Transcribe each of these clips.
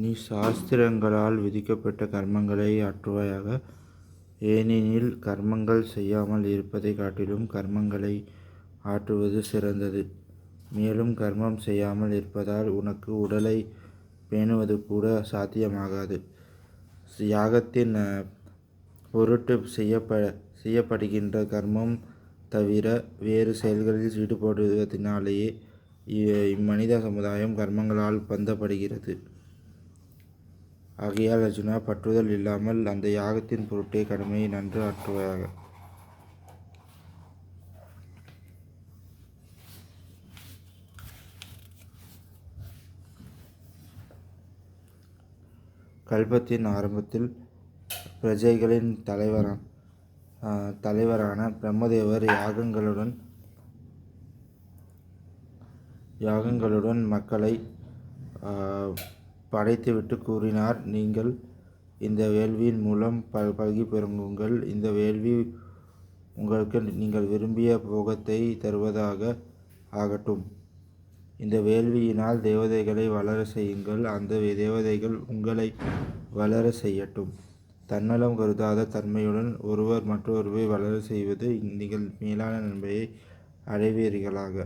நீ சாஸ்திரங்களால் விதிக்கப்பட்ட கர்மங்களை ஆற்றுவாயாக. ஏனெனில் கர்மங்கள் செய்யாமல் இருப்பதைக் காட்டிலும் கர்மங்களை ஆற்றுவது சிறந்தது. மேலும் கர்மம் செய்யாமல் இருப்பதால் உனக்கு உடலை பேணுவது கூட சாத்தியமாகாது. யாகத்தின் பொருட்டு செய்யப்படுகின்ற கர்மம் தவிர வேறு செயல்களில் ஈடுபடுவதனாலேயே இம்மனித சமுதாயம் கர்மங்களால் பந்தப்படுகிறது. ஆகையால் அர்ஜுனா, பற்றுதல் இல்லாமல் அந்த யாகத்தின் பொருட்டே கடமையை நன்று ஆற்றுவாயாக. கல்பத்தின் ஆரம்பத்தில் பிரஜைகளின் தலைவரான பிரம்மதேவர் யாகங்களுடன் மக்களை படைத்துவிட்டு கூறினார், நீங்கள் இந்த வேள்வியின் மூலம் பல்கி பெருங்குங்கள். இந்த வேள்வி உங்களுக்கு நீங்கள் விரும்பிய போகத்தை தருவதாக ஆகட்டும். இந்த வேள்வியினால் தேவதைகளை வளர செய்யுங்கள். அந்த தேவதைகள் உங்களை வளர செய்யட்டும். தன்னலம் கருதாத தன்மையுடன் ஒருவர் மற்றொருவரை வளர செய்வது நீங்கள் மேலான நன்மையை அடைவீர்களாக.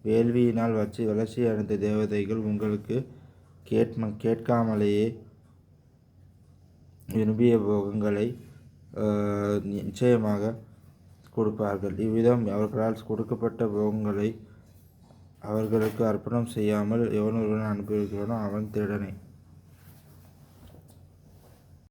வேள்வியினால் வளர்ச்சி அடைந்த தேவதைகள் உங்களுக்கு கேட்காமலேயே விரும்பிய போகங்களை நிச்சயமாக கொடுப்பார்கள். இவ்விதம் அவர்களால் கொடுக்கப்பட்ட போகங்களை அவர்களுக்கு அர்ப்பணம் செய்யாமல் எவனொருவன் அனுப்புகிறானோ அவன் திருடனே.